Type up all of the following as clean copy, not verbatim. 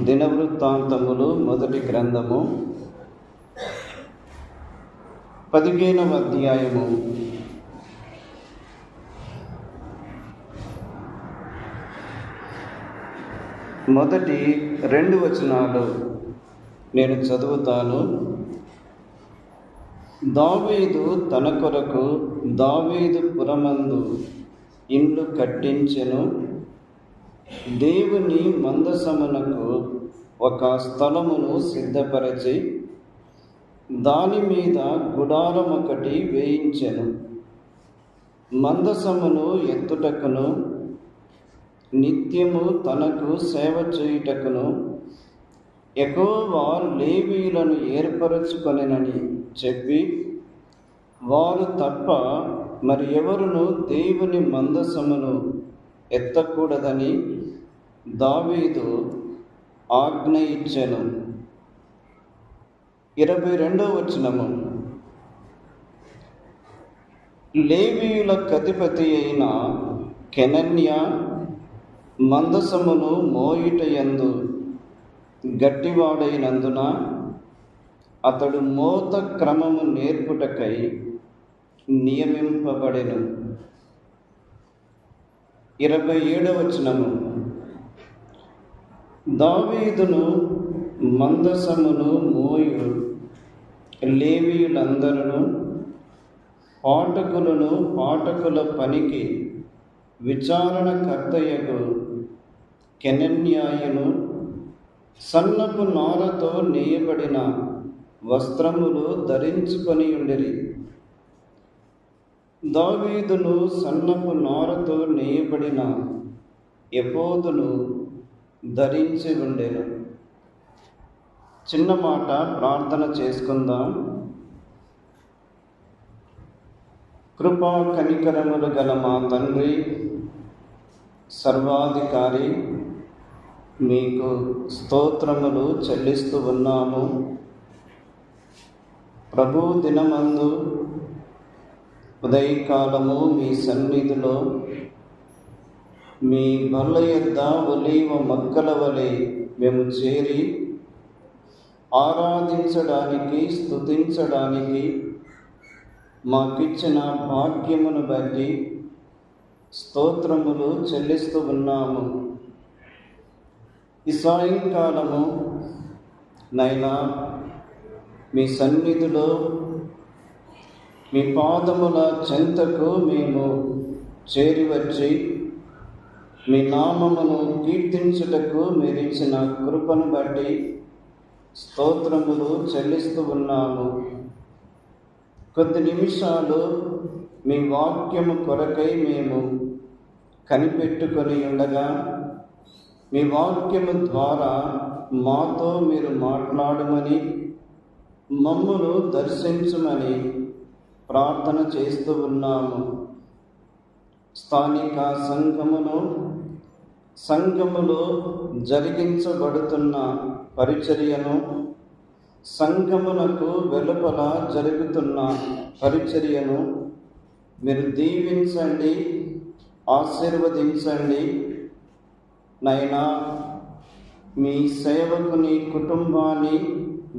దినవృత్తాంతములు మొదటి గ్రంథము 15వ అధ్యాయము. మొదటి 2 వచనాలు నేను చదువుతాను. దావీదు తన కొరకు దావీదు పురమందు ఇండ్లు కట్టించెను. దేవుని మందసమునకు ఒక స్థలమును సిద్ధపరచి దాని మీద గుడారం ఒకటి వేయించెను. మందసమును ఎత్తుటకును నిత్యము తనకు సేవ చేయుటకును యెహోవా లేవీయులను ఏర్పరచుకొనెనని చెప్పి వారు తప్ప మరి ఎవరును దేవుని మందసమును ఎత్తకూడదని దావీదు ఆజ్ఞ ఇచ్చెను. 22వ వచనము. లేవీయుల అధిపతి అయిన కెనన్య మందసమును మోయుటయందు గట్టివాడైనందున అతడు మోత క్రమము నేర్పుటకై నియమింపబడెను. 27వ వచనము. దావీదును మందసమును మోయు లేవీయులందరూ పాఠకులను పాఠకుల పనికి విచారణకర్తయగు కెనన్యాయును సన్నపు నారతో నేయబడిన వస్త్రములు ధరించుకొని ఉండిరి. దావీదును సన్నపు నారతో నేయబడిన ఎఫోదును ధరించి ఉండెను. చిన్న మాట ప్రార్థన చేసుకుందాం. కృపా కనికరములు గల మా తండ్రి, సర్వాధికారి, మీకు స్తోత్రములు చెల్లిస్తూ ఉన్నాము. ప్రభు దినమందు ఉదయకాలము మీ సన్నిధిలో మీ బల్ల యొద్ద ఒలీవ మొక్కల వలె మేము చేరి ఆరాధించడానికి, స్తుతించడానికి మాకిచ్చిన భాగ్యమును బట్టి స్తోత్రములు చెల్లిస్తూ ఉన్నాము. ఈ సాయంకాలము నైనా మీ సన్నిధిలో మీ పాదముల చెంతకు మేము చేరి వచ్చి మీ నామమును కీర్తించుటకు మీరిచ్చిన కృపను బట్టి స్తోత్రములు చెల్లిస్తూ ఉన్నాము. కొద్ది నిమిషాలు మీ వాక్యము కొరకై మేము కనిపెట్టుకొని ఉండగా మీ వాక్యము ద్వారా మాతో మీరు మాట్లాడమని, మమ్మును దర్శించమని ప్రార్థన చేస్తూ ఉన్నాము. స్థానిక సంఘములో జరిగించబడుతున్న పరిచర్యను, సంఘమునకు వెలుపల జరుగుతున్న పరిచర్యను మీరు దీవించండి, ఆశీర్వదించండి. నైనా మీ సేవకుని కుటుంబాన్ని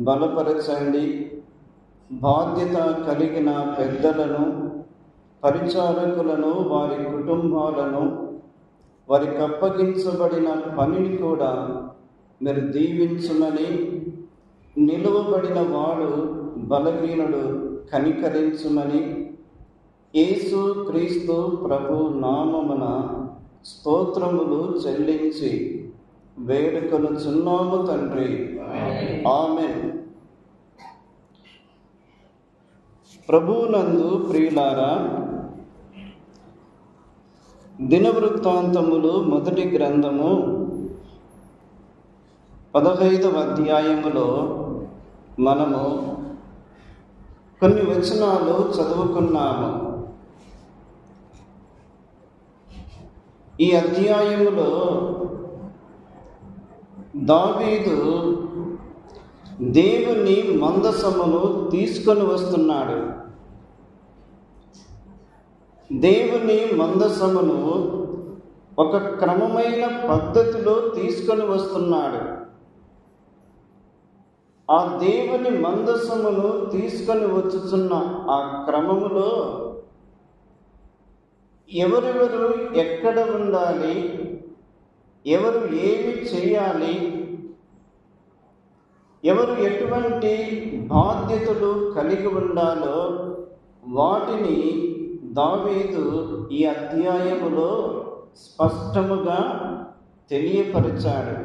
బలపరచండి. బాధ్యత కలిగిన పెద్దలను, పరిచారకులను, వారి కుటుంబాలను, వారికి అప్పగించబడిన పనిని కూడా మీరు దీవించమని, నిలువబడిన వాడు బలహీనుడు కనికరించమని యేసు క్రీస్తు ప్రభు నామమున స్తోత్రములు చెల్లించి వేడుకొనుచున్నాము తండ్రి. ఆమేన్. ప్రభువునందు ప్రియులారా, దినవృత్తాంతములు మొదటి గ్రంథము 15వ అధ్యాయములో మనము కొన్ని వచనాలు చదువుకున్నాము. ఈ అధ్యాయములో దావీదు దేవుని మందసమును తీసుకొని వస్తున్నాడు. దేవుని మందసమును ఒక క్రమమైన పద్ధతిలో తీసుకొని వస్తున్నాడు. ఆ దేవుని మందసమును తీసుకొని వచ్చుచున్న ఆ క్రమములో ఎవరెవరు ఎక్కడ ఉండాలి, ఎవరు ఏమి చేయాలి, ఎవరు ఎటువంటి బాధ్యతలు కలిగి ఉండాలో వాటిని దావీదు ఈ అధ్యాయములో స్పష్టముగా తెలియపరిచాడు.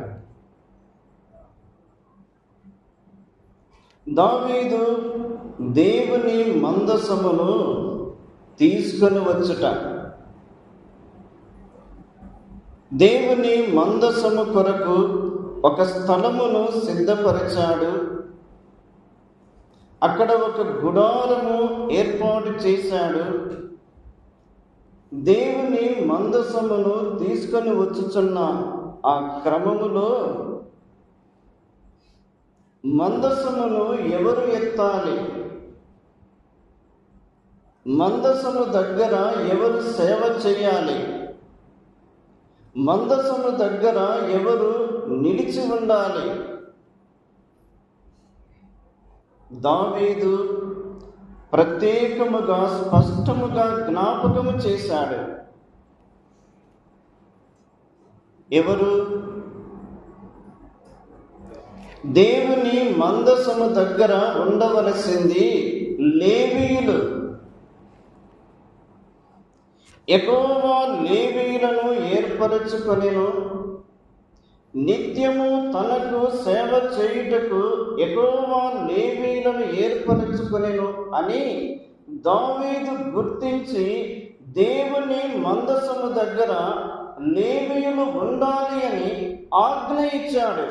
దావీదు దేవుని మందసమును తీసుకొని వచ్చుట, దేవుని మందసము కొరకు ఒక స్థలమును సిద్ధపరిచాడు. అక్కడ ఒక గుడారము ఏర్పాటు చేశాడు. దేవుని మందసమును తీసుకొని వచ్చుచున్న ఆ క్రమములో మందసమును ఎవరు ఎత్తాలి, మందసము దగ్గర ఎవరు సేవ చేయాలి, మందసము దగ్గర ఎవరు నిలిచి ఉండాలి, దావీదు ప్రత్యేకముగా స్పష్టముగా జ్ఞాపకము చేశాడు. ఎవరు? దేవుని మందసము దగ్గర ఉండవలసింది లేవీయులు. యెహోవా లేవీయులను ఏర్పరచుకొనెను. నిత్యము తనకు సేవ చేయుటకు యెహోవా లేవీయులను ఏర్పరచుకొనెను అని దావీదు గుర్తించి దేవుని మందసము దగ్గర లేవీయులు ఉండాలి అని ఆజ్ఞ ఇచ్చాడు.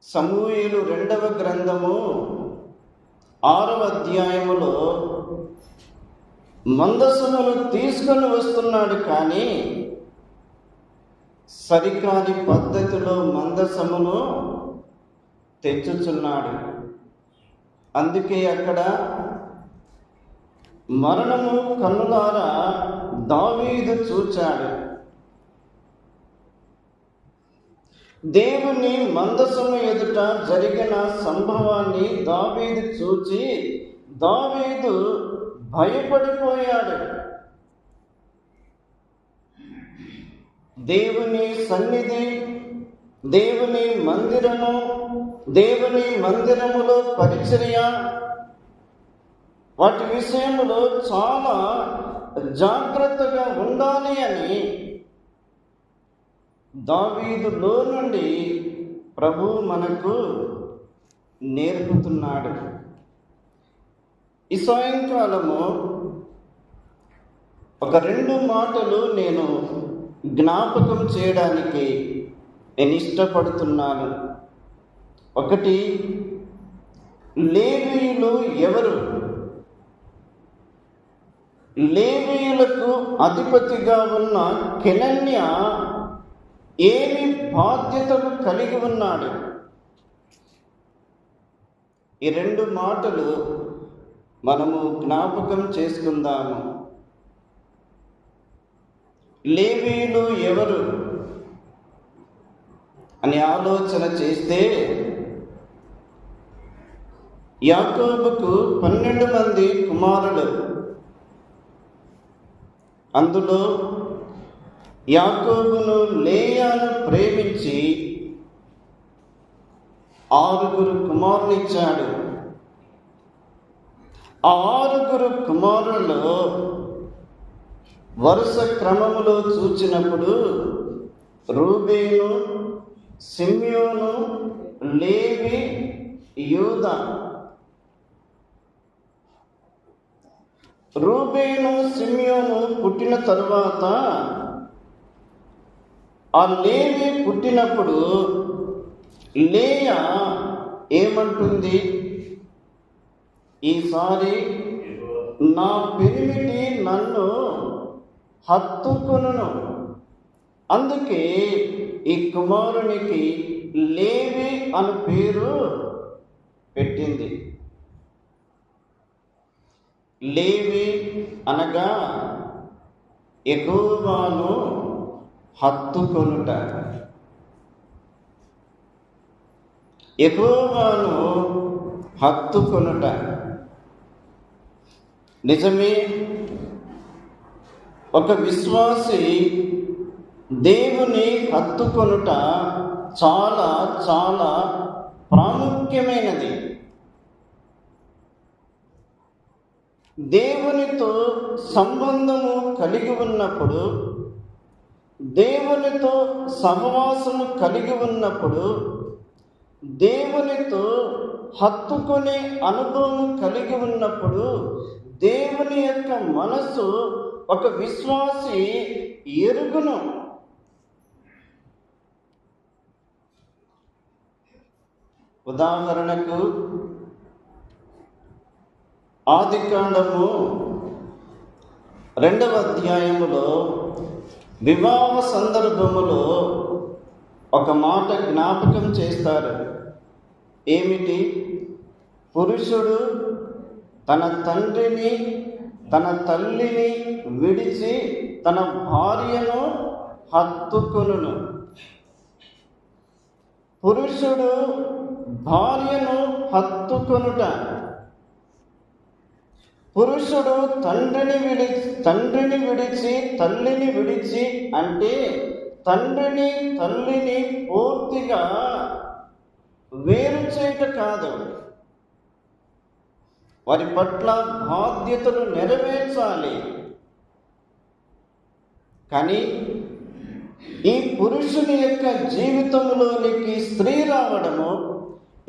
సమూయేలు 2వ గ్రంథము 6వ అధ్యాయములో మందసమును తీసుకొని వస్తున్నాడు, కానీ సరికాని పద్ధతిలో మందసమును తెచ్చుచున్నాడు. అందుకే అక్కడ మరణము కన్నులారా దావీదు చూచాడు. దేవుని మందసము ఎదుట జరిగిన సంభవాన్ని దావీదు చూచి దావీదు భయపడిపోయాడు. దేవుని సన్నిధి, దేవుని మందిరము, దేవుని మందిరములో పరిచర్య, వాటి విషయంలో చాలా జాగ్రత్తగా ఉండాలి అని దావీదులో నుండి ప్రభు మనకు నేర్పుతున్నాడు. ఈ సాయంకాలము ఒక 2 మాటలు నేను జ్ఞాపకం చేయడానికి నేను ఇష్టపడుతున్నాను. ఒకటి, లేవీయులు ఎవరు? లేవీయులకు అధిపతిగా ఉన్న కెనన్య ఏమి బాధ్యతలు కలిగి ఉన్నాడు? ఈ 2 మాటలు మనము జ్ఞాపకం చేసుకుందాము. లేవీయులు ఎవరు అని ఆలోచన చేస్తే, యాకోబుకు 12 మంది కుమారులు. అందులో యాకోబును లేయాను ప్రేమించి 6 కుమారునిచ్చాడు. ఆ 6 కుమారులలో వరుస క్రమములో చూచినప్పుడు రూబేను, సిమ్యోను, లేవి, యూదా. రూబేను, సిమ్యోను పుట్టిన తరువాత ఆ లేవి పుట్టినప్పుడు లేయా ఏమంటుంది? ఈసారి నా పెనిమిటి నన్ను హత్తుకొనును, అందుకే ఈ కుమారునికి లేవి అను పేరు పెట్టింది. లేవి అనగా యెహోవాను హత్తుకొనుట. యెహోవాను హత్తుకొనుట. నిజమే, ఒక విశ్వాసి దేవుని హత్తుకొనుట చాలా చాలా ప్రాముఖ్యమైనది. దేవునితో సంబంధము కలిగి ఉన్నప్పుడు, దేవునితో సహవాసము కలిగి ఉన్నప్పుడు, దేవునితో హత్తుకునే అనుభవం కలిగి ఉన్నప్పుడు దేవుని యొక్క మనసు ఒక విశ్వాసి ఎరుగును. ఉదాహరణకు ఆదికాండము 2వ అధ్యాయములో వివాహ సందర్భములో ఒక మాట జ్ఞాపకం చేస్తారు. ఏమిటి? పురుషుడు తన తండ్రిని తన తల్లిని విడిచి తన భార్యను హత్తుకొనును. పురుషుడు భార్యను హత్తుకొనుట. పురుషుడు తండ్రిని విడిచి తల్లిని విడిచి అంటే తండ్రిని తల్లిని పూర్తిగా వేరు చేయట కాదు, వారి పట్ల బాధ్యతలు నెరవేర్చాలి. కానీ ఈ పురుషుని యొక్క జీవితంలోనికి స్త్రీ రావడము,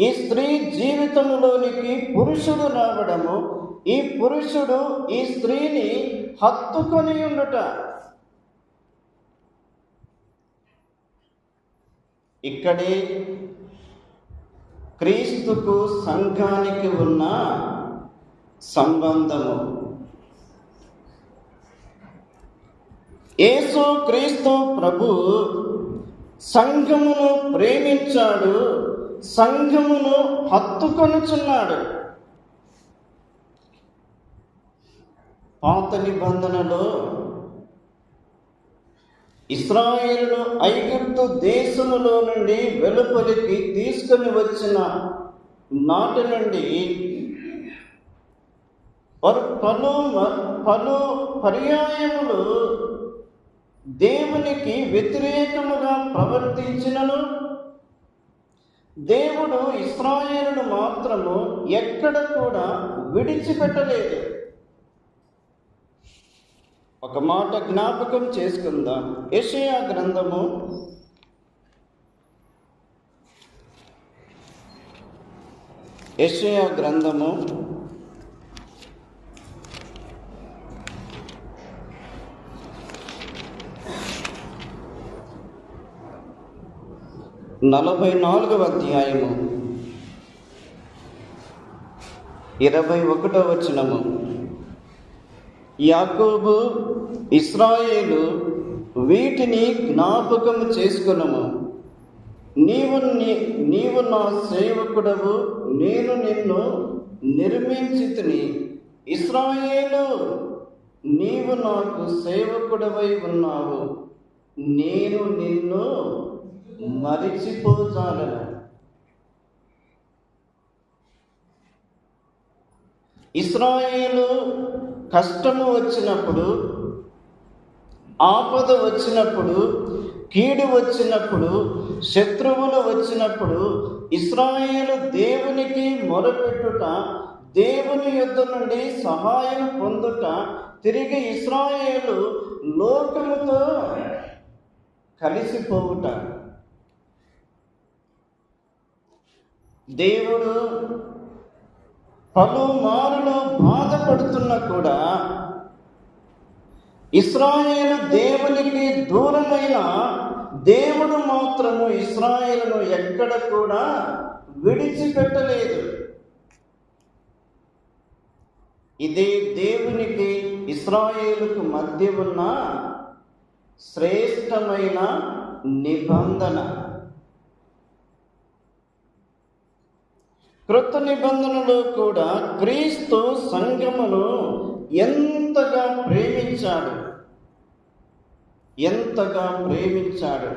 ఈ స్త్రీ జీవితంలోనికి పురుషుడు రావడము, ఈ పురుషుడు ఈ స్త్రీని హత్తుకొని ఉండుట. ఇక్కడే క్రీస్తుకు సంఘానికి ఉన్న సంబంధము. యేసు క్రీస్తు ప్రభు సంఘమును ప్రేమించాడు, సంఘమును హత్తుకొనుచున్నాడు. పాత నిబంధనలో ఇశ్రాయేలును ఐగుప్తు దేశములో నుండి వెలుపలికి తీసుకొని వచ్చిన నాటి నుండి వారు పలు పర్యాయములు దేవునికి వ్యతిరేకముగా ప్రవర్తించినను దేవుడు ఇశ్రాయేలును మాత్రము ఎక్కడ కూడా విడిచిపెట్టలేదు. ఒక మాట జ్ఞాపకం చేసుకుందాం. యెషయా గ్రంథము 44వ అధ్యాయము 21వ వచనము. యాకోబు, ఇశ్రాయేలు, వీటిని జ్ఞాపకం చేసుకొనుము. నీవు నా సేవకుడవు, నేను నిన్ను నిర్మించితిని. ఇశ్రాయేలు, నీవు నాకు సేవకుడవై ఉన్నావు, నేను నిన్ను మరిచిపోజాలను. ఇశ్రాయేలు కష్టము వచ్చినప్పుడు, ఆపద వచ్చినప్పుడు, కీడు వచ్చినప్పుడు, శత్రువులు వచ్చినప్పుడు ఇశ్రాయేలు దేవునికి మొరపెట్టుట, దేవుని యొద్ద నుండి సహాయం పొందుట, తిరిగి ఇశ్రాయేలు లోకముతో కలిసిపోవుట. దేవుడు పలుమారులు బాధపడుతున్నా కూడా ఇశ్రాయేలు దేవునికి దూరమైన దేవుడు మాత్రము ఇశ్రాయేలును ఎక్కడ కూడా విడిచిపెట్టలేదు. ఇదే దేవునికి ఇశ్రాయేలుకు మధ్య ఉన్న శ్రేష్టమైన నిబంధన. క్రొత్త నిబంధనలో కూడా క్రీస్తు సంఘమును ఎంతగా ప్రేమించాడు. ఎంతగా ప్రేమించాడు.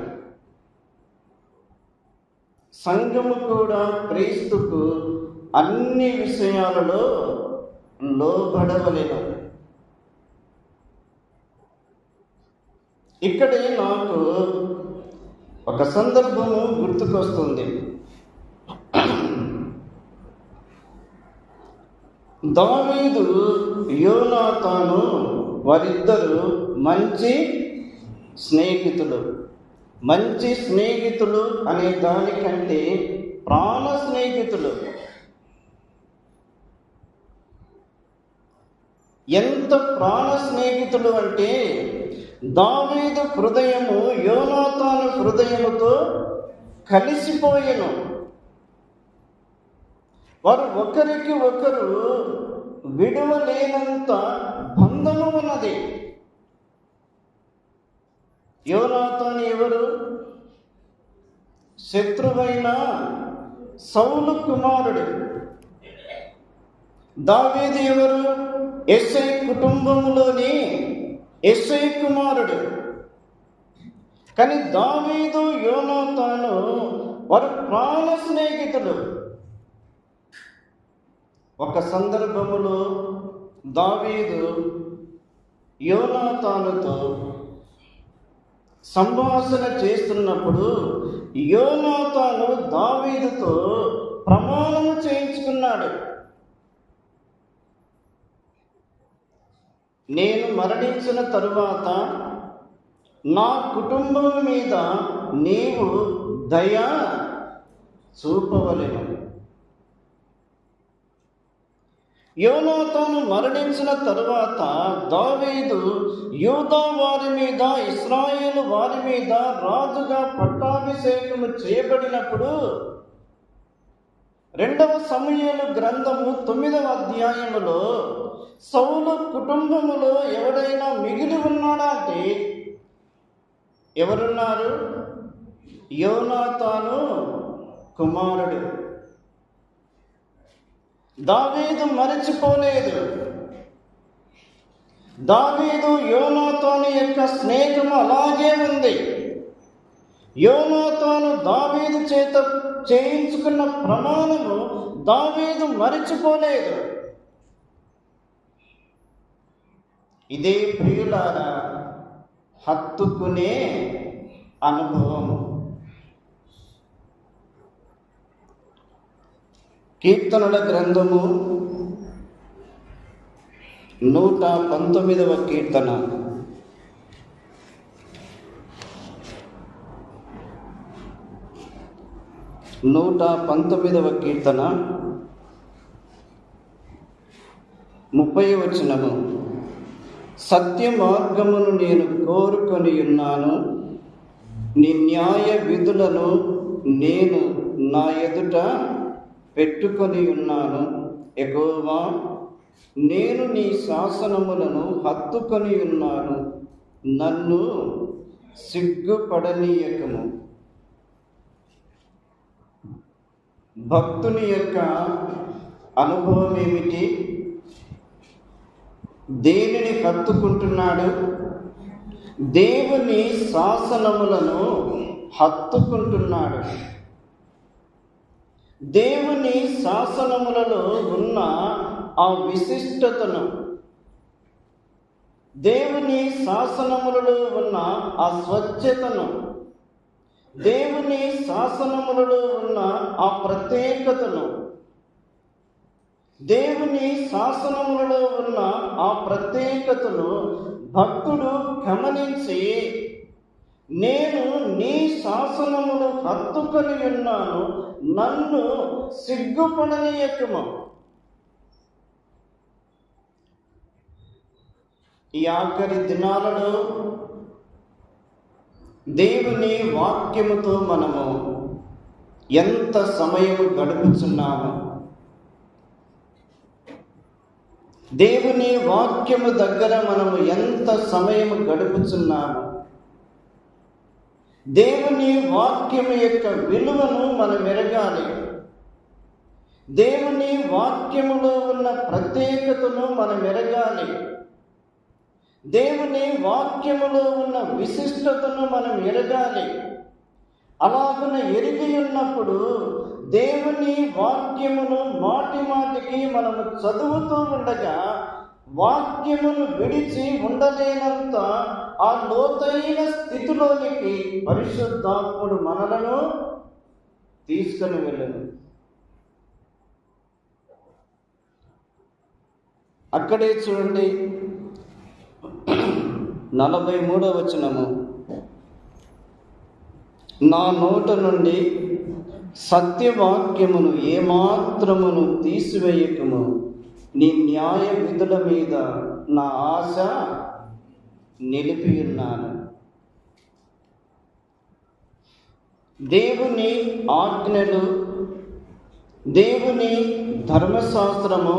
సంఘము కూడా క్రీస్తుకు అన్ని విషయాలలో లోబడవలెను. ఇక్కడే నాకు ఒక సందర్భము గుర్తుకొస్తుంది. దావీదు, యోనాతాను వారిద్దరూ మంచి స్నేహితులు. మంచి స్నేహితులు అనే దానికంటే ప్రాణ స్నేహితులు. ఎంత ప్రాణ స్నేహితులు అంటే దావీదు హృదయము యోనాతాను హృదయముతో కలిసిపోయెను. వారు ఒకరికి ఒకరు విడువలేనంత బంధము ఉన్నది. యోనాతాను ఎవరు? శత్రువైన సౌలు కుమారుడు. దావీదు ఎవరు? యెష్షై కుటుంబములోని యెష్షై కుమారుడు. కానీ దావీదు, యోనాతాను వారు ప్రాణ స్నేహితులు. ఒక సందర్భములో దావీదు యోనాతానుతో సంభాషణ చేస్తున్నప్పుడు యోనాతాను దావీదుతో ప్రమాణము చేయించుకున్నాడు. నేను మరణించిన తరువాత నా కుటుంబం మీద నీవు దయ చూపవలెను. యోనాతాను మరణించిన తరువాత దావీదు యూదా వారి మీద, ఇశ్రాయేలు వారి మీద రాజుగా పట్టాభిషేకము చేయబడినప్పుడు 2వ సమూయేలు గ్రంథము 9వ అధ్యాయములో సౌలు కుటుంబములో ఎవడైనా మిగిలి ఉన్నాడా అంటే ఎవరున్నారు? యోనాతాను కుమారుడు. దావీదు మరచిపోలేదు. దావీదు యోనాతాను యొక్క స్నేహం అలాగే ఉంది. యోనాతాను దావీదు చేత చేయించుకున్న ప్రమాణము దావీదు మరచిపోలేదు. ఇదే ప్రియులారా హత్తుకునే అనుభవము. కీర్తనల గ్రంథము 119వ కీర్తన. నూట 19వ కీర్తన 30వ వచనము. సత్య మార్గమును నేను కోరుకొని ఉన్నాను, నీ న్యాయ విధులను నేను నా ఎదుట పెట్టుకొని ఉన్నాను. యెహోవా, నేను నీ శాసనములను హత్తుకొని ఉన్నాను, నన్ను సిగ్గుపడనీయకము. భక్తుని యొక్క అనుభవం ఏమిటి? దేనిని హత్తుకుంటున్నాడు? దేవుని శాసనములను హత్తుకుంటున్నాడు. దేవుని శాసనములలో ఉన్న ఆ విశిష్టతను, దేవుని శాసనములలో ఉన్న ఆ స్వచ్ఛతను, దేవుని శాసనములలో ఉన్న ఆ ప్రత్యేకతను, దేవుని శాసనములలో ఉన్న ఆ ప్రత్యేకతను భక్తుడు గమనించి, నేను నీ శాసనములు హత్తుకొని ఉన్నాను, నన్ను సిగ్గుపడనీయకము. ఈ ఆఖరి దినాలలో దేవుని వాక్యముతో మనము ఎంత సమయము గడుపుచున్నాము? దేవుని వాక్యము దగ్గర మనము ఎంత సమయము గడుపుచున్నాము? దేవుని వాక్యము యొక్క విలువను మనం ఎరగాలి. దేవుని వాక్యములో ఉన్న ప్రత్యేకతను మనం ఎరగాలి. దేవుని వాక్యములో ఉన్న విశిష్టతను మనం ఎరగాలి. అలాగున ఎరిగి ఉన్నప్పుడు దేవుని వాక్యమును మాటి మాటికి మనము చదువుతూ ఉండగా వాక్యమును విడిచి ఉండలేనంత ఆ లోతైన స్థితిలోనికి పరిశుద్ధాత్ముడు మనలను తీసుకొని వెళ్ళను. అక్కడే చూడండి 43వ వచనము, నా నోట నుండి సత్యవాక్యమును ఏమాత్రమును తీసివేయకము, నీ న్యాయ విధుల మీద నా ఆశ నిలిపి ఉన్నాను. దేవుని ఆజ్ఞలు, దేవుని ధర్మశాస్త్రము,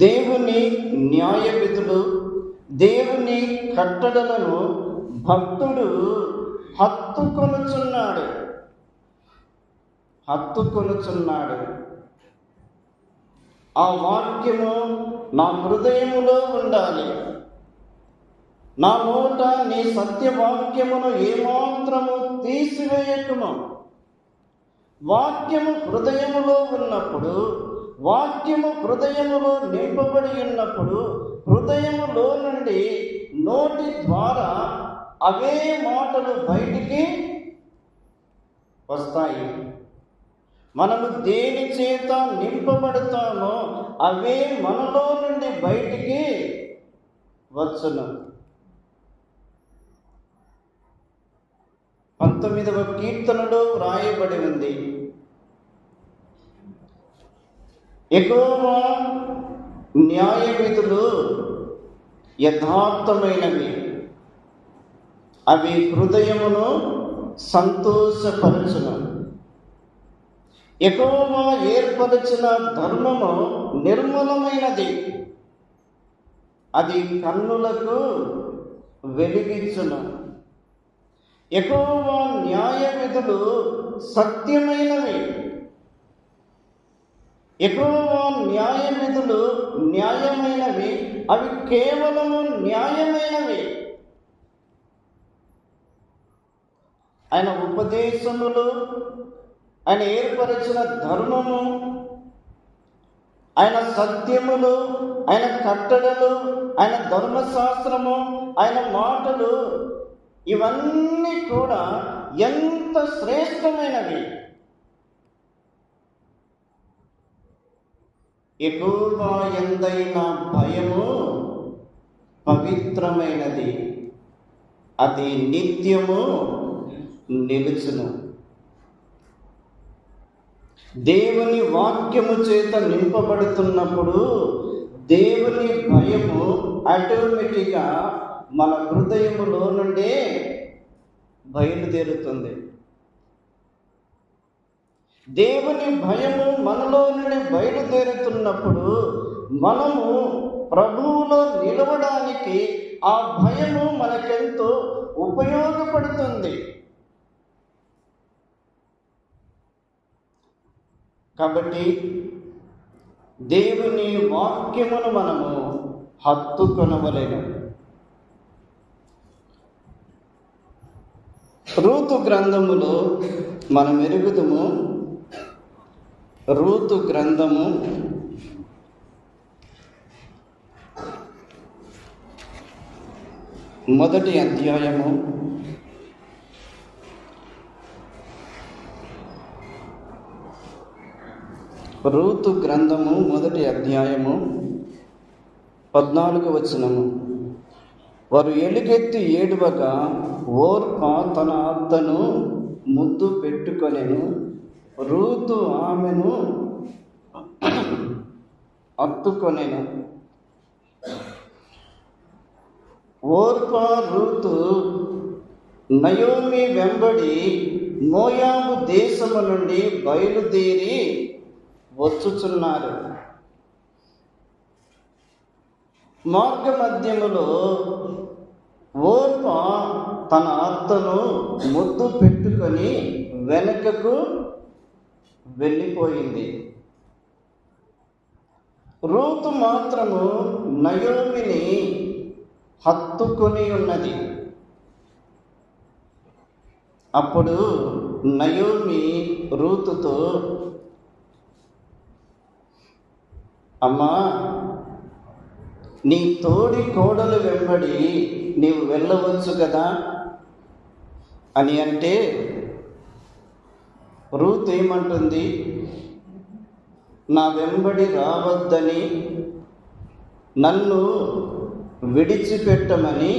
దేవుని న్యాయ విధులు, దేవుని కట్టడలను భక్తుడు హత్తుకొనుచున్నాడు. ఆ వాక్యము నా హృదయములో ఉండాలి. నా నోట నీ సత్యవాక్యమును ఏమాత్రము తీసివేయకుము. వాక్యము హృదయములో ఉన్నప్పుడు, వాక్యము హృదయములో నింపబడి ఉన్నప్పుడు, హృదయములో నుండి నోటి ద్వారా అవే మాటలు బయటికి వస్తాయి. మనము దేని చేత నింపబడతామో అవే మనలో నుండి బయటికి వచ్చును. 19వ కీర్తనలో వ్రాయబడి ఉంది, యెహోవా న్యాయ విధులు యథార్థమైనవి, అవి హృదయమును సంతోషపరచును. యెహోవా ఏర్పరచిన ధర్మము నిర్మలమైనది, అది కన్నులకు వెలిగించును. యెహోవా న్యాయ విధులు సత్యమైనవి, యెహోవా న్యాయ విధులు న్యాయమైనవి, అవి కేవలము న్యాయమైనవి. ఆయన ఉపదేశములు, ఆయన ఏర్పరిచిన ధర్మము, ఆయన సత్యములు, ఆయన కట్టడలు, ఆయన ధర్మశాస్త్రము, ఆయన మాటలు, ఇవన్నీ కూడా ఎంత శ్రేష్టమైనవి. యెహోవా యందైన భయము పవిత్రమైనది, అది నిత్యము నిలుచును. దేవుని వాక్యము చేత నింపబడుతున్నప్పుడు దేవుని భయము ఆటోమేటిక్గా మన హృదయములో నుండే బయలుదేరుతుంది. దేవుని భయము మనలో నుండి బయలుదేరుతున్నప్పుడు మనము ప్రభువులో నిలవడానికి ఆ భయము మనకెంతో ఉపయోగపడుతుంది. కాబట్టి దేవుని వాక్యమును మనము హత్తుకొనవలెను. రూతు గ్రంథములో మనం ఎరుగుదుము, రూతు గ్రంథము 1వ అధ్యాయము 1వ అధ్యాయము 14వ వచనము. వారు ఎలుగెత్తి ఏడువగా ఓర్పా తన అత్తను ముద్దు పెట్టుకొనెను, రూతు ఆమెను హత్తుకొనెను. ఓర్పా రూతు నయోమి వెంబడి మోయాబు దేశము నుండి బయలుదేరి వచ్చుచున్నారు. మార్గ మధ్యములో ఓర్పా తన అత్తను ముద్దు పెట్టుకొని వెనుకకు వెళ్ళిపోయింది. రూతు మాత్రము నయోమిని హత్తుకొని ఉన్నది. అప్పుడు నయోమి రూతుతో, అమ్మా, నీ తోడి కోడలు వెంబడి నీవు వెళ్ళవచ్చు కదా అని అంటే, రూత్ ఏమంటుంది? నా వెంబడి రావద్దని, నన్ను విడిచిపెట్టమని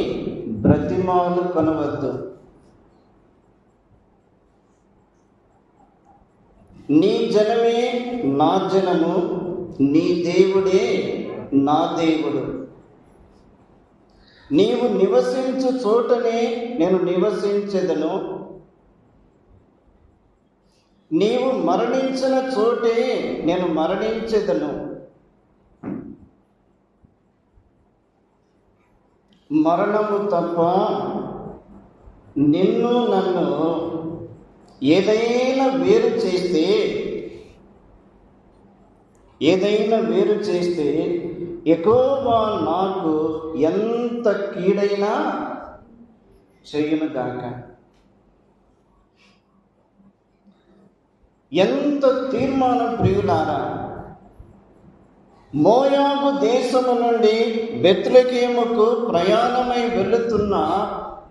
బ్రతిమాలు కొనవద్దు. నీ జనమే నా జనము, నీ దేవుడే నా దేవుడు. నీవు నివసించు చోటనే నేను నివసించెదను, నీవు మరణించిన చోటే నేను మరణించెదను. మరణము తప్ప నిన్ను నన్ను ఏదైనా వేరు చేస్తే యెహోవా నాకు ఎంత కీడైనా చెయ్యునుగాక. ఎంత తీర్మానం ప్రియులారా! మోయాబు దేశము నుండి బెత్లెహేముకు ప్రయాణమై వెళుతున్న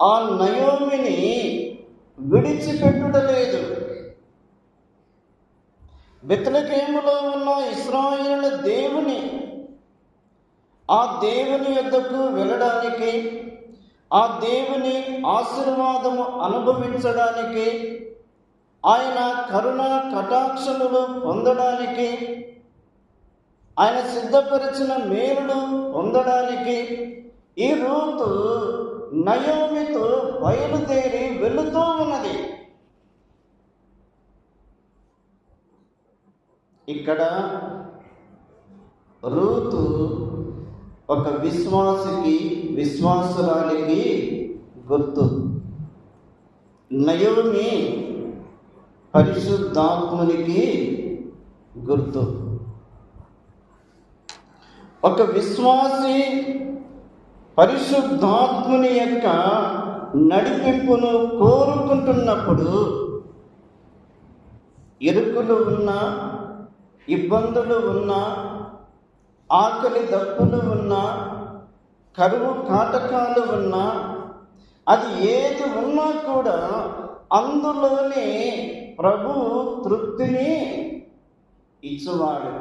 ఆ నయోమిని విడిచిపెట్టుటలేదు. బెత్లెహేములో ఉన్న ఇశ్రాయేలు దేవుని, ఆ దేవుని యొద్దకు వెళ్ళడానికి, ఆ దేవుని ఆశీర్వాదము అనుభవించడానికి, ఆయన కరుణ కటాక్షములు పొందడానికి, ఆయన సిద్ధపరిచిన మేలులు పొందడానికి ఈ రూతు నయోమితో బయలుదేరి వెళుతూ ఉన్నది. ఇక్కడ రూతు ఒక విశ్వాసికి, విశ్వాసురాలికి గుర్తు. నయోమి పరిశుద్ధాత్మునికి గుర్తు. ఒక విశ్వాసి పరిశుద్ధాత్ముని యొక్క నడిపింపును కోరుకుంటున్నప్పుడు ఇరుకులు ఉన్నా, ఇబ్బందులు ఉన్నా, ఆకలి దప్పులు ఉన్నా, కరువు కాటకాలు ఉన్నా, అది ఏది ఉన్నా కూడా అందులోనే ప్రభు తృప్తిని ఇచ్చువాడు.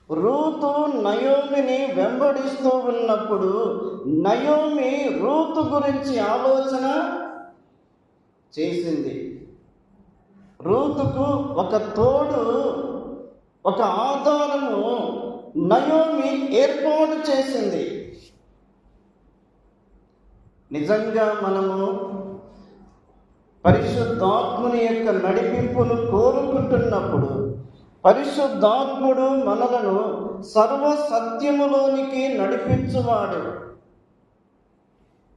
రూతు నయోమిని వెంబడిస్తూ ఉన్నప్పుడు నయోమి రూతు గురించి ఆలోచన చేసింది. రూతుకు ఒక తోడు, ఒక ఆధారము నయోమి ఏర్పాటు చేసింది. నిజంగా మనము పరిశుద్ధాత్ముని యొక్క నడిపింపును కోరుకుంటున్నప్పుడు పరిశుద్ధాత్ముడు మనలను సర్వ సత్యములోనికి నడిపించువాడు,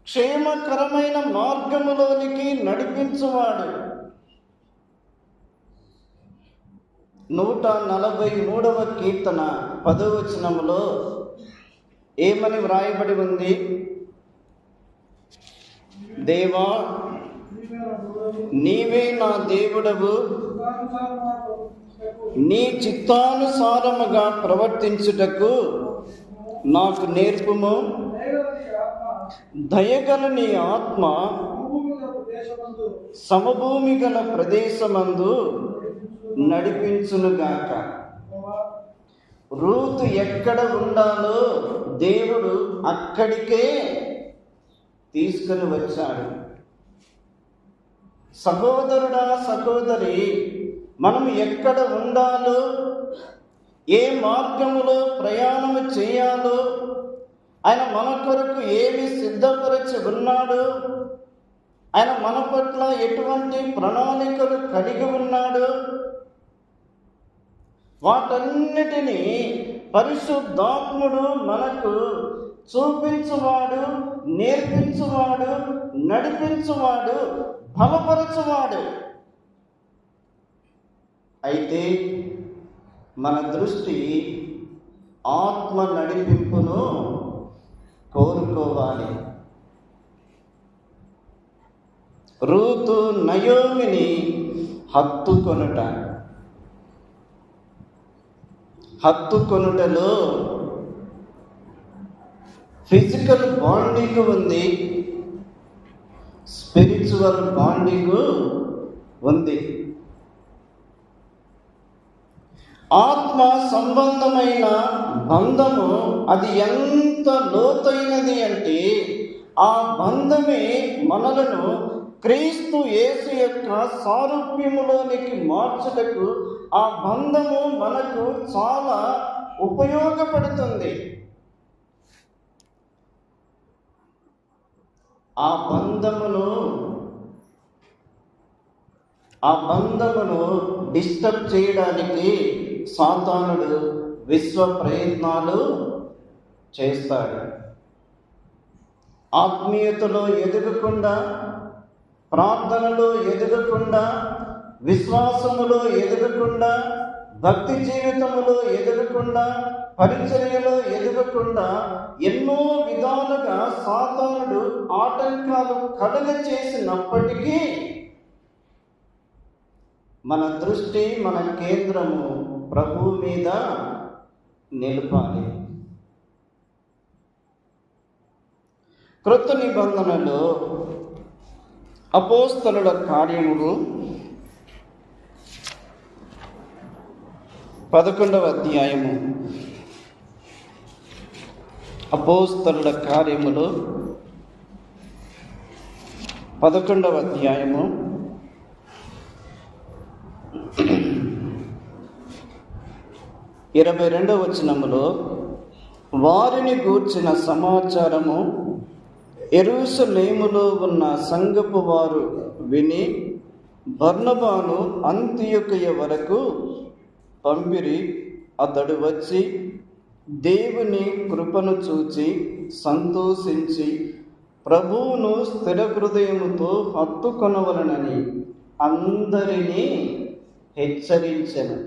క్షేమకరమైన మార్గములోనికి నడిపించువాడు. 143వ కీర్తన 10వ వచనములో ఏమని వ్రాయబడి ఉంది? దేవా, నీవే నా దేవుడవు, నీ చిత్తానుసారముగా ప్రవర్తించుటకు నాకు నేర్పుము. దయగల నీ ఆత్మ సమభూమి గల ప్రదేశమందు నడిపించునుగాక. రూతు ఎక్కడ ఉండాలో దేవుడు అక్కడికే తీసుకుని వచ్చాడు. సహోదరుడా, సహోదరి, మనం ఎక్కడ ఉండాలో, ఏ మార్గములో ప్రయాణము చేయాలో, ఆయన మన కొరకు ఏమి సిద్ధపరిచి ఉన్నాడు, ఆయన మన పట్ల ఎటువంటి ప్రణాళికలు కలిగి ఉన్నాడు, వాటన్నిటినీ పరిశుద్ధాత్ముడు మనకు చూపించువాడు, నేర్పించువాడు, నడిపించువాడు, బలపరచువాడు. అయితే మన దృష్టి ఆత్మ నడిపింపును కోరుకోవాలి. రూతు నయోమిని హత్తుకొనుటలో ఫిజికల్ బాండింగ్ ఉంది, స్పిరిచువల్ బాండింగ్ ఉంది. ఆత్మ సంబంధమైన బంధము అది ఎంత లోతైనది అంటే ఆ బంధమే మనలను క్రీస్తు యేసు యొక్క సారూప్యములోనికి మార్చుటకు ఆ బంధము మనకు చాలా ఉపయోగపడుతుంది. ఆ బంధమును డిస్టర్బ్ చేయడానికి సాతానుడు విశ్వ ప్రయత్నాలు చేస్తాడు. ఆత్మీయతలో ఎదగకుండా, ప్రార్థనలో ఎదగకుండా, విశ్వాసములో ఎదగకుండా, భక్తి జీవితములో ఎదగకుండా, పరిచర్యలో ఎదగకుండా ఎన్నో విధాలుగా సాతానుడు ఆటంకాలు కలుగ చేసినప్పటికీ మన దృష్టి, మన కేంద్రము ప్రభువు మీద నిలపాలి. క్రొత్త నిబంధనలో అపోస్తలుల కార్యములు 11వ అధ్యాయము. అపోస్తలుల కార్యములు 11వ అధ్యాయము 22వ వచనములో వారిని గూర్చిన సమాచారము యెరూషలేములో ఉన్న సంఘపు వారు విని బర్నబాను అంతియొకయ వరకు పంపిరి. అతడు వచ్చి దేవుని కృపను చూచి సంతోషించి ప్రభువును స్థిర హృదయముతో హత్తుకొనవలనని అందరినీ హెచ్చరించెను.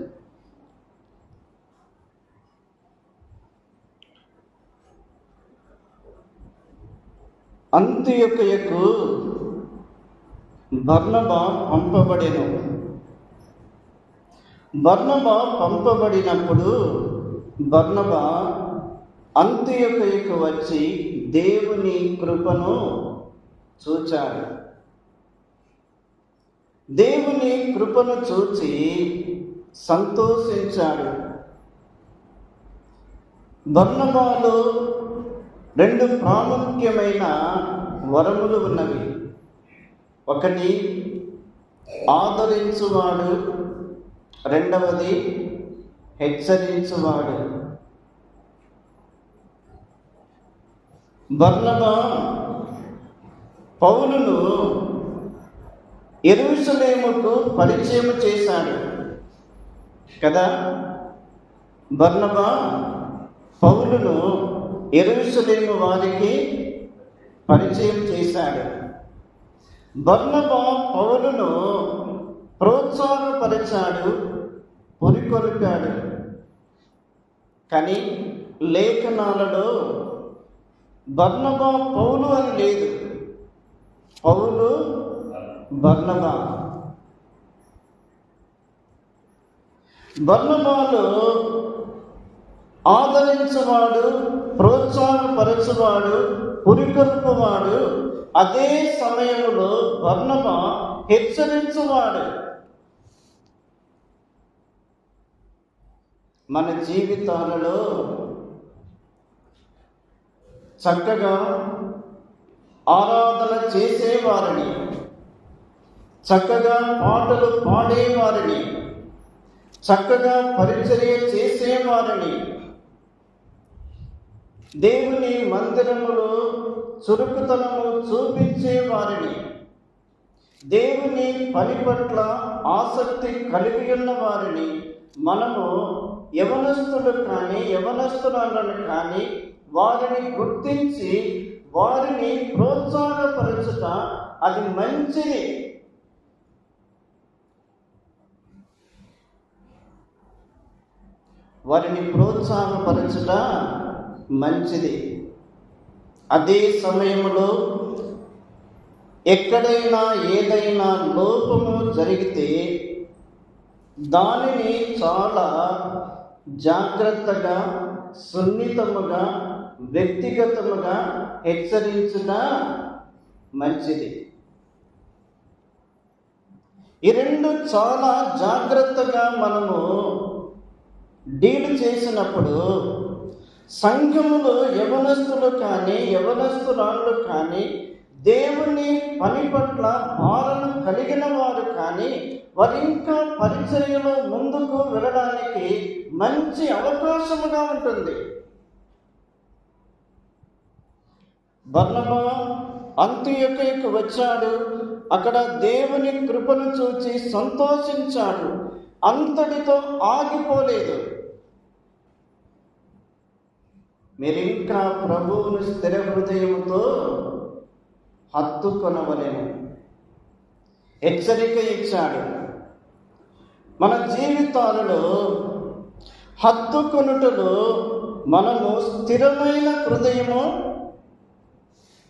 అంతియొకయకు బర్నబా పంపబడెను. బర్నబా పంపబడినప్పుడు బర్నబా అంతియొకయకు వచ్చి దేవుని కృపను చూచాడు. దేవుని కృపను చూచి సంతోషించాడు. బర్నబాలో 2 ప్రాముఖ్యమైన వరములు ఉన్నవి. ఒకటి ఆదరించువాడు, రెండవది హెచ్చరించువాడు. బర్నబా పౌలును యెరూషలేముకు పరిచయం చేశాడు కదా. బర్నబా పౌలును యెరూషలేము వారికి పరిచయం చేశాడు. బర్నబా పౌలును ప్రోత్సాహపరిచాడు, పురికొల్పాడు. కానీ లేఖనాలలో బర్నబా పౌలు అని లేదు, పౌలు బర్నబా. బర్నబాలో ఆదరించువాడు, ప్రోత్సాహపరచువాడు, పురికొల్పువాడు, అదే సమయంలో బర్నబా హెచ్చరించువాడు. మన జీవితాలలో చక్కగా ఆరాధన చేసేవారిని, చక్కగా పాటలు పాడేవారిని, చక్కగా పరిచర్య చేసేవారిని, దేవుని మందిరములో చురుకుతనము చూపించేవారిని, దేవుని పని పట్ల ఆసక్తి కలిగి ఉన్న వారిని మనము యవనస్తులు కానీ యవనస్తులను కానీ వారిని గుర్తించి వారిని ప్రోత్సాహపరచుట అది మంచిది. వారిని ప్రోత్సాహపరచుట మంచిది. అదే సమయంలో ఎక్కడైనా ఏదైనా లోపము జరిగితే దానిని చాలా జాగ్రత్తగా, సున్నితముగా, వ్యక్తిగతముగా హెచ్చరించుట మంచిది. ఈ రెండు చాలా జాగ్రత్తగా మనము డీల్ చేసినప్పుడు సంఘములో యవనస్తులు కానీ యవనస్తురాళ్ళు కానీ దేవుని పని పట్ల భారణ కలిగిన వారు కానీ వారు ఇంకా పరిచర్యలో ముందుకు వెళ్ళడానికి మంచి అవకాశముగా ఉంటుంది. బర్నబా అంతియొక్కకు వచ్చాడు, అక్కడ దేవుని కృపను చూచి సంతోషించాడు, అంతటితో ఆగిపోలేదు. మీరింకా ప్రభువును స్థిర హృదయముతో హత్తుకొనవలెను. హెచ్చరిక ఇచ్చాడు. మన జీవితాలలో హత్తుకొనుటలో మనము స్థిరమైన హృదయము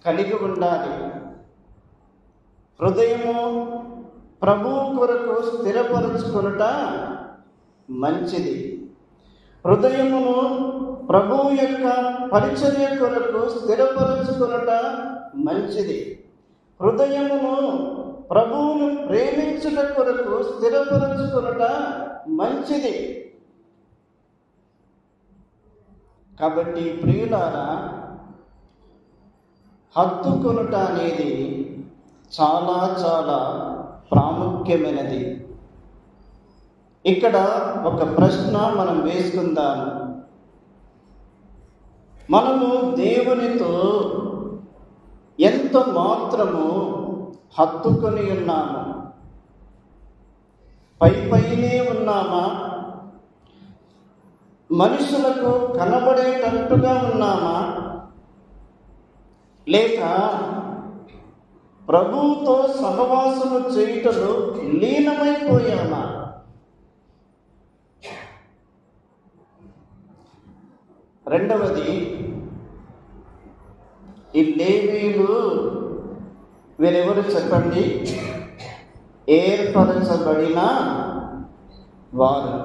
కలిగి ఉండాలి. హృదయము ప్రభువు కొరకు స్థిరపరచుకొనుట మంచిది. హృదయమును ప్రభువు యొక్క పరిచర్య కొరకు స్థిరపరచుకొనుట మంచిది. హృదయమును ప్రభువును ప్రేమించుట కొరకు స్థిరపరచుకొనుట మంచిది. కాబట్టి ప్రియులారా, హత్తుకొనుట అనేది చాలా చాలా ప్రాముఖ్యమైనది. ఇక్కడ ఒక ప్రశ్న మనం వేసుకుందాము. మనము దేవునితో ఎంత మాత్రము హత్తుకొని ఉన్నాము? పైనే ఉన్నామా? మనుషులకు కనబడేటట్టుగా ఉన్నామా? లేక ప్రభువుతో సహవాసము చేయుటలో లీనమైపోయామా? రెండవది, ఈ లేవీయులు వీరెవరు చెప్పండి? ఏర్పరచబడిన వారు.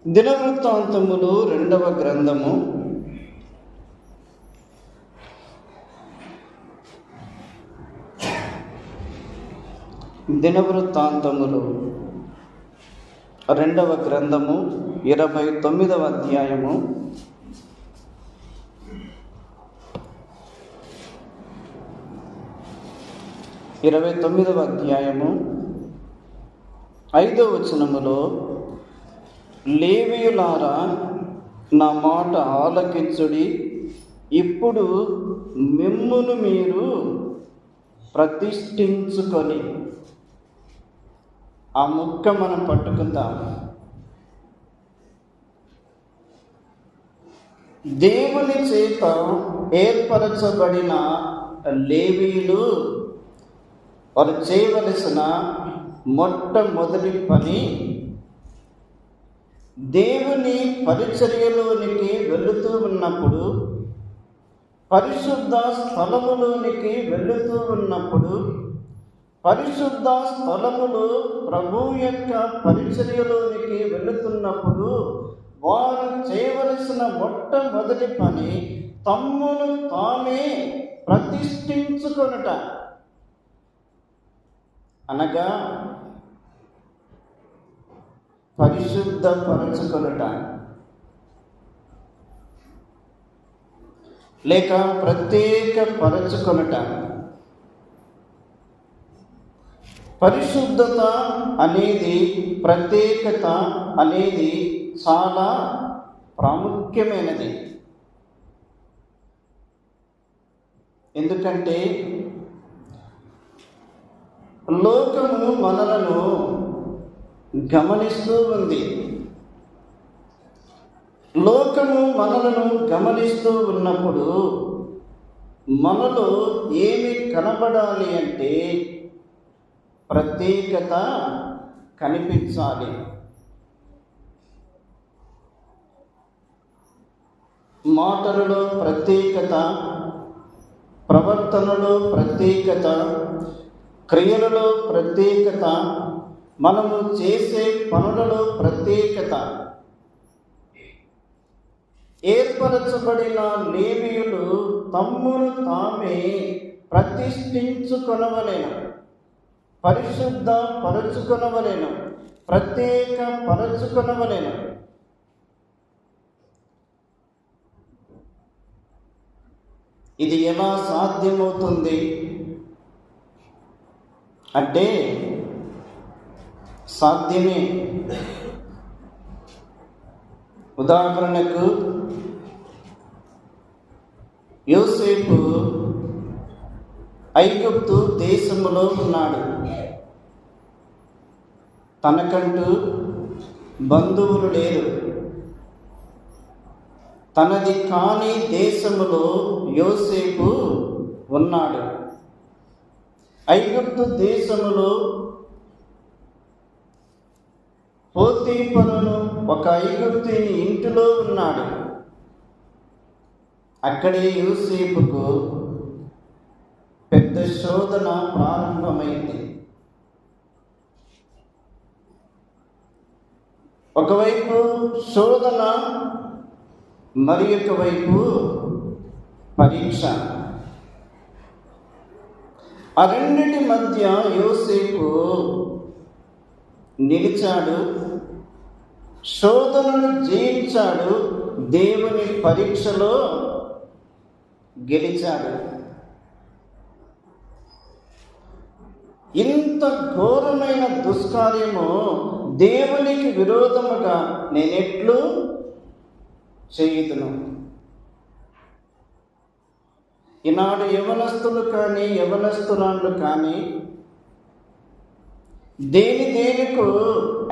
దినవృత్తాంతములు 2వ గ్రంథము 2వ గ్రంథము 29వ అధ్యాయము 29వ అధ్యాయము 5వ వచనములో, లేవీయులారా నా మాట ఆలకించుడి, ఇప్పుడు మిమ్మును మీరు ప్రతిష్ఠించుకొని. ఆ ముక్క మనం పట్టుకుందాం. దేవుని చేత ఏర్పరచబడిన లేవీయులు వారు చేయవలసిన మొట్టమొదటి పని, దేవుని పరిచర్యలోనికి వెళుతూ ఉన్నప్పుడు, పరిశుద్ధ స్థలములోనికి వెళుతూ ఉన్నప్పుడు, పరిశుద్ధ స్థలములో ప్రభువు యొక్క పరిచర్యలోనికి వెళుతున్నప్పుడు వారు చేయవలసిన మొట్టమొదటి పని తమ్మును తామే ప్రతిష్ఠించుకొనుట. అనగా పరిశుద్ధపరచుకొనుట, లేక ప్రత్యేకపరచుకొనుట. పరిశుద్ధత అనేది, ప్రత్యేకత అనేది చాలా ప్రాముఖ్యమైనది. ఎందుకంటే లోకము మనలను గమనిస్తూ ఉంది. లోకము మనలను గమనిస్తూ ఉన్నప్పుడు మనలో ఏమి కనబడాలి అంటే ప్రత్యేకత కనిపించాలి. మాటలలో ప్రత్యేకత, ప్రవర్తనలో ప్రత్యేకత, క్రియలలో ప్రత్యేకత, మనము చేసే పనులలో ప్రత్యేకత. ఏర్పరచబడిన లేవీయులు తమ్మును తామే ప్రతిష్ఠించుకొనవలెను, పరిశుద్ధ పరచుకొనవలెను, ప్రత్యేక పరచుకొనవలెను. ఇది ఎలా సాధ్యమవుతుంది అంటే సాధ్యమే. ఉదాహరణకు యోసేపు ఐగుప్తు దేశములో ఉన్నాడు. తనకంటూ బంధువులు లేరు. తనది కాని దేశములో యోసేపు ఉన్నాడు. ఐగుప్తు దేశములో పోతీఫరును ఒక ఐగుప్తుని ఇంటిలో ఉన్నాడు. అక్కడే యోసేపుకు పెద్ద శోధన ప్రారంభమైంది. ఒకవైపు శోధన, మరి ఒకవైపు పరీక్ష. ఆ రెండింటి మధ్య యోసేపు నిలిచాడు, శోధనను జయించాడు, దేవుని పరీక్షలో గెలిచాడు. ఇంత ఘోరమైన దుష్కార్యము దేవునికి విరోధముగా నేనెట్లు చేయుదును? ఈనాడు యవనస్తులు కానీ యవనస్తురాళ్ళు కానీ దేనికో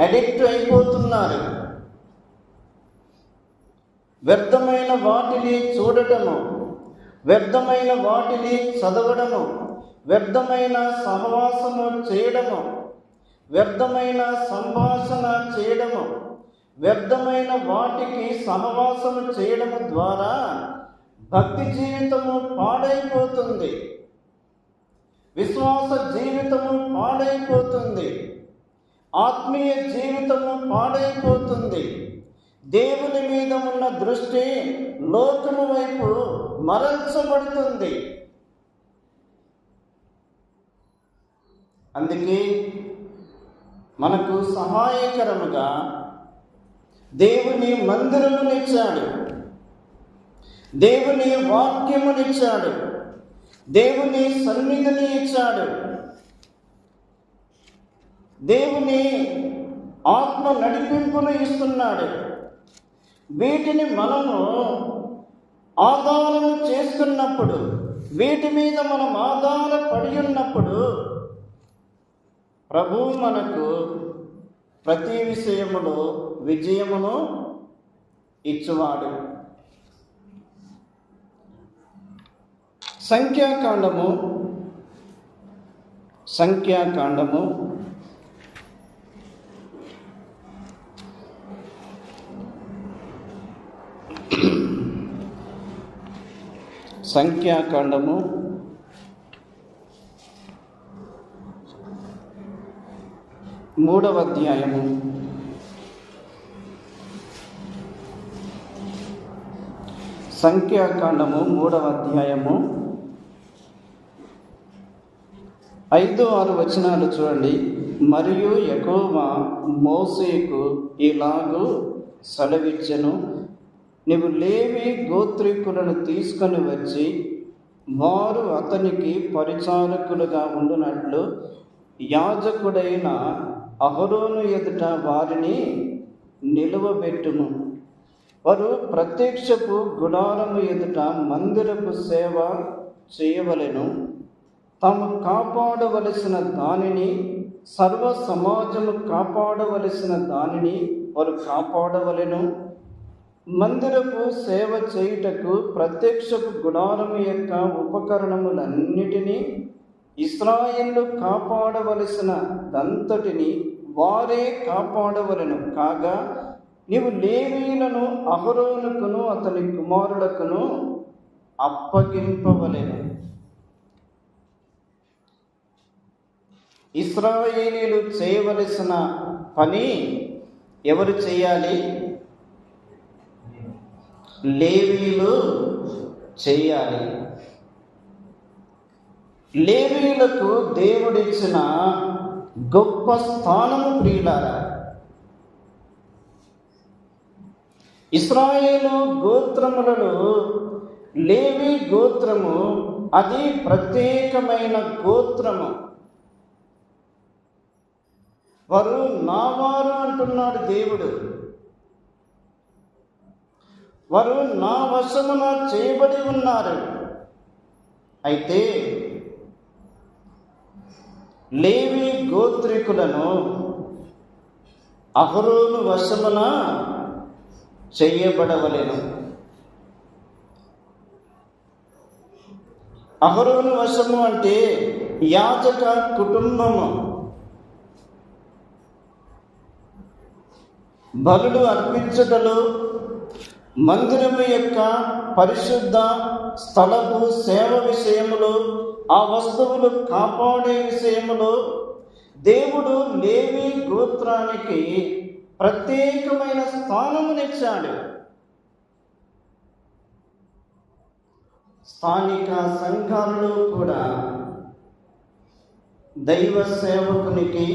అడిక్ట్ అయిపోతున్నారు. వ్యర్థమైన వాటిని చూడటము, వ్యర్థమైన వాటిని చదవడము, వ్యర్థమైన సహవాసము చేయడము, వ్యర్థమైన సంభాషణ చేయడము, వ్యర్థమైన వాటికి సహవాసము చేయడము ద్వారా భక్తి జీవితము పాడైపోతుంది, విశ్వాస జీవితము పాడైపోతుంది, ఆత్మీయ జీవితము పాడైపోతుంది. దేవుని మీద ఉన్న దృష్టి లోకము వైపు మరల్చబడుతుంది. అందుకే మనకు సహాయకరముగా దేవుని మందిరమునిచ్చాడు, దేవుని వాక్యమునిచ్చాడు, దేవుని సన్నిధిని ఇచ్చాడు, దేవుని ఆత్మ నడిపింపును ఇస్తున్నాడు. వీటిని మనము ఆధారం చేసుకున్నప్పుడు, వీటి మీద మనం ఆధారపడి ఉన్నప్పుడు ప్రభువు మనకు ప్రతి విషయములో విజయమును ఇచ్చువాడు. సంఖ్యాకాండము 3వ అధ్యాయము 3వ అధ్యాయము 5-6 వచనాలు చూడండి. మరియు యెహోవా మోషేకు ఇలాగు సెలవిచ్చెను, నీవు లేవి గోత్రీకులను తీసుకొని వచ్చి వారు అతనికి పరిచారకులుగా ఉండునట్లు యాజకుడైన అహరోను ఎదుట వారిని నిలువబెట్టుము. వారు ప్రత్యక్షపు గుడారము ఎదుట మందిరపు సేవ చేయవలెను. తాము కాపాడవలసిన దానిని, సర్వ సమాజము కాపాడవలసిన దానిని వారు కాపాడవలెను. మందిరపు సేవ చేయుటకు ప్రత్యక్షపు గుడారము యొక్క ఉపకరణములన్నిటినీ, ఇశ్రాయేలు కాపాడవలసిన దంతటిని వారే కాపాడవలెను. కాగా నీవు లేవీయులను అహరోనుకును అతని కుమారులకును అప్పగింపవలెను. ఇశ్రాయేలీయులు చేయవలసిన పని ఎవరు చేయాలి? లేవీయులు చేయాలి. లేవీయులకు దేవుడిచ్చిన గొప్ప స్థానము ప్రియులారా. ఇశ్రాయేలు గోత్రములలో లేవి గోత్రము అది ప్రత్యేకమైన గోత్రము. వారు నావారు అంటున్నాడు దేవుడు. వారు నా వశమున చేయబడి ఉన్నారు. అయితే లేవి గోత్రికులను అహరోను వశమున చేయబడవలెను. అహరోను వశము అంటే యాజక కుటుంబము. బలులు అర్పించుటలో, మందిరము యొక్క పరిశుద్ధ స్థలపు సేవ విషయములో, ఆ వస్తువులు కాపాడే విషయములో దేవుడు లేవి గోత్రానికి ప్రత్యేకమైన స్థానమునిచ్చాడు. స్థానిక సంఘాలలో కూడా దైవ సేవకునికి,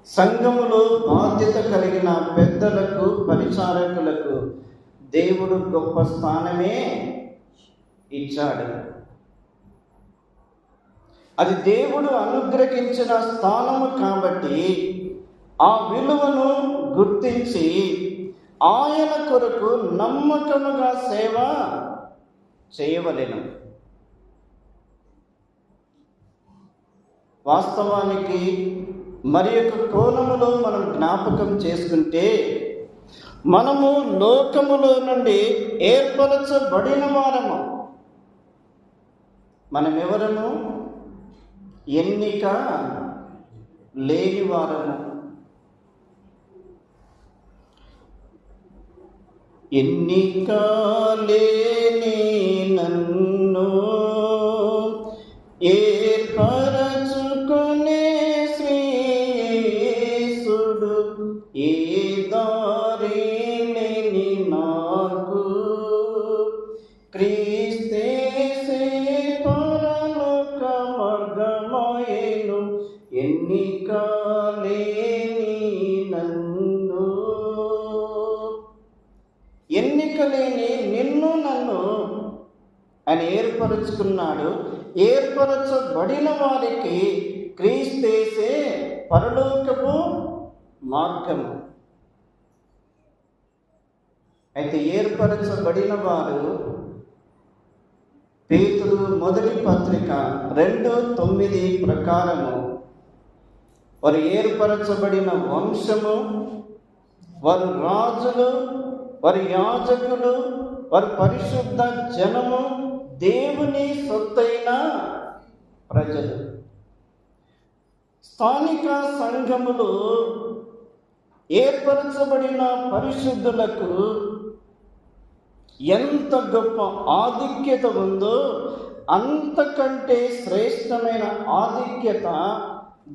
సంఘములో బాధ్యత కలిగిన పెద్దలకు, పరిచారకులకు దేవుడు గొప్ప స్థానమే ఇచ్చాడు. అది దేవుడు అనుగ్రహించిన స్థానము కాబట్టి ఆ విలువను గుర్తించి ఆయన కొరకు నమ్మకముగా సేవ చేయవలెను. వాస్తవానికి మరి యొక్క కోణములో మనం జ్ఞాపకం చేసుకుంటే, మనము లోకములో నుండి ఏర్పరచబడిన వారము. మనమెవరము? ఎన్నిక లేని వారము. ఎన్నిక లేని నన్ను ఏర్పరచుకునే శ్రీయేసుడు, ఏ దారి లేని నాకు క్రీస్తేసే పరలోక మార్గమాయెను. ఎన్నిక లేని నన్ను, ఎన్నిక లేని నిన్ను నన్ను అని ఏర్పరచుకున్నాడు. ఏర్పరచబడిన వారికి క్రీస్తేసే పరలోకపు మార్గము. అయితే ఏర్పరచబడిన వారు పేతురు మొదటి పత్రిక 2:9 ప్రకారము వారు ఏర్పరచబడిన వంశము, వారు రాజులు, వారి యాజకులు, వారి పరిశుద్ధ జనము, దేవుని సొత్తైన ప్రజలు. స్థానిక సంఘములు ఏర్పరచబడిన పరిశుద్ధులకు ఎంత గొప్ప ఆధిక్యత ఉందో అంతకంటే శ్రేష్టమైన ఆధిక్యత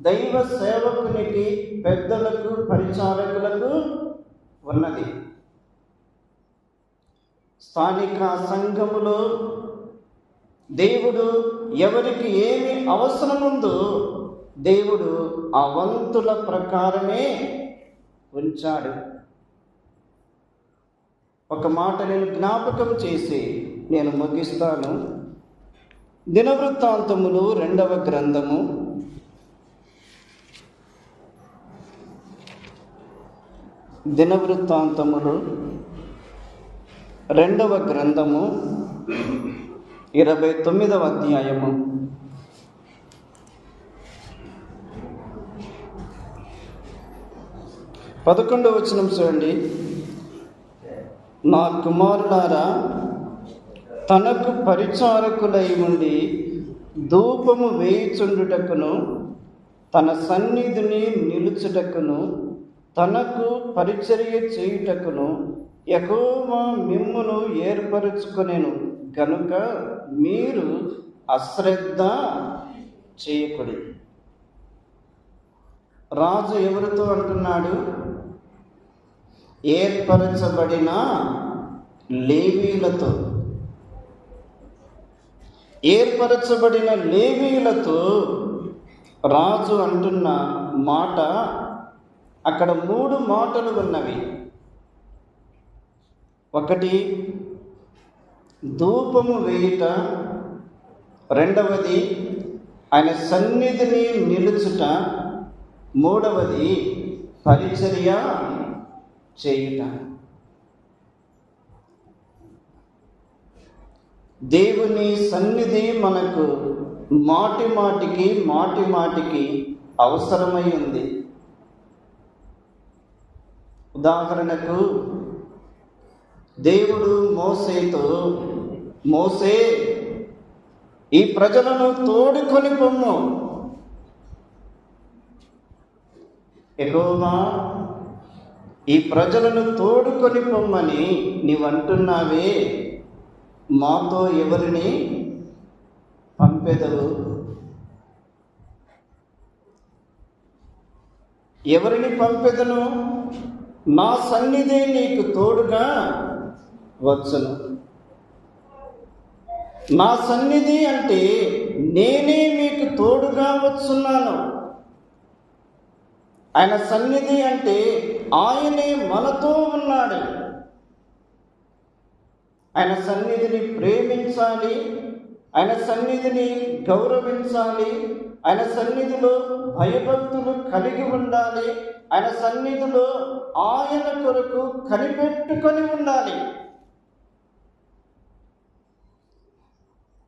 దైవ సేవకునికి, పెద్దలకు, పరిచారకులకు ఉన్నది. స్థానిక సంఘములో దేవుడు ఎవరికి ఏమి అవసరముందో దేవుడు ఆ వంతుల ప్రకారమే ఉంచాడు. ఒక మాట నేను జ్ఞాపకం చేసి నేను ముగిస్తాను. దినవృత్తాంతములు 2వ గ్రంథము 29వ అధ్యాయము 11వ వచనం చూడండి. నా కుమారులారా, తనకు పరిచారకులై ఉండి ధూపము వేయుచుండుటకును, తన సన్నిధిని నిలుచుటకును తనకు పరిచర్య చేయుటకును యెహోవా మిమ్మును ఏర్పరచుకొనెను గనుక మీరు అశ్రద్ధ చేయకుడి. రాజు ఎవరితో అంటున్నాడు? ఏర్పరచబడిన లేవీయులతో. ఏర్పరచబడిన లేవీయులతో రాజు అంటున్న మాట, అక్కడ 3 మాటలు ఉన్నవి. ఒకటి ధూపము వేయుట, రెండవది ఆయన సన్నిధిని నిలుచుట, మూడవది పరిచర్య చేయుట. దేవుని సన్నిధి మనకు మాటి మాటికి అవసరమై ఉంది. ఉదాహరణకు దేవుడు మోసేతో, మోసే ఈ ప్రజలను తోడుకొని పొమ్ము. యెహోవా ఈ ప్రజలను తోడుకొని పొమ్మని నీవంటున్నావే, మాతో ఎవరిని పంపెదవు? ఎవరిని పంపెదను? నా సన్నిధి నీకు తోడుగా వచ్చును. నా సన్నిధి అంటే నేనే మీకు తోడుగా వచ్చున్నాను. ఆయన సన్నిధి అంటే ఆయనే మనతో ఉన్నాడు. ఆయన సన్నిధిని ప్రేమించాలి, ఆయన సన్నిధిని గౌరవించాలి, ఆయన సన్నిధిలో భయభక్తులు కలిగి ఉండాలి, ఆయన సన్నిధిలో ఆయన కొరకు కనిపెట్టుకొని ఉండాలి.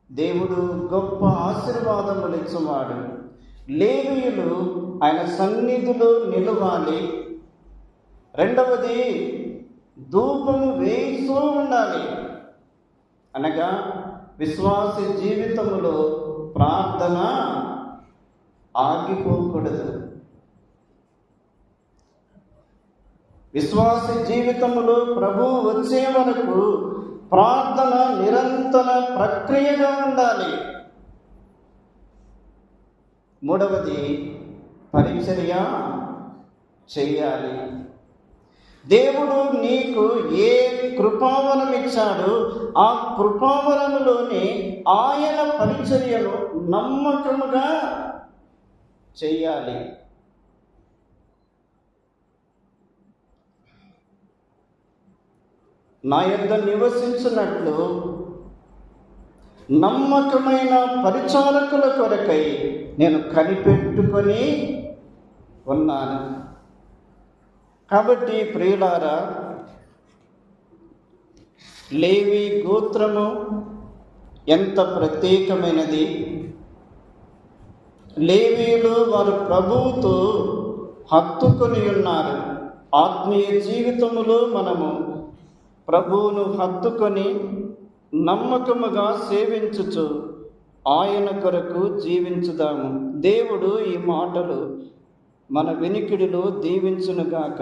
దేవుడు గొప్ప ఆశీర్వాదములు ఇచ్చువాడు. లేవీయులు ఆయన సన్నిధిలో నిలవాలి. రెండవది ధూపము వేయిస్తూ ఉండాలి. అనగా విశ్వాస జీవితంలో ప్రార్థన ఆగిపోకూడదు. విశ్వాస జీవితంలో ప్రభువు వచ్చే వరకు ప్రార్థన నిరంతర ప్రక్రియగా ఉండాలి. మూడవది పరిచర్య చేయాలి. దేవుడు నీకు ఏ కృపావరం ఇచ్చాడో ఆ కృపావరములోనే ఆయన పరిచర్యను నమ్మకముగా చేయాలి. నా యొద్ద నివసించినట్లు నమ్మకమైన పరిచారకుల కొరకై నేను కనిపెట్టుకొని ఉన్నాను. కాబట్టి ప్రియులారా, లేవి గోత్రము ఎంత ప్రత్యేకమైనది. లేవీయులు వారు ప్రభువుతో హత్తుకొని ఉన్నారు. ఆత్మీయ జీవితములో మనము ప్రభువును హత్తుకొని నమ్మకముగా సేవించుచు ఆయన కొరకు జీవించుదాము. దేవుడు ఈ మాటలు మన వినికిడిలో దీవించునుగాక.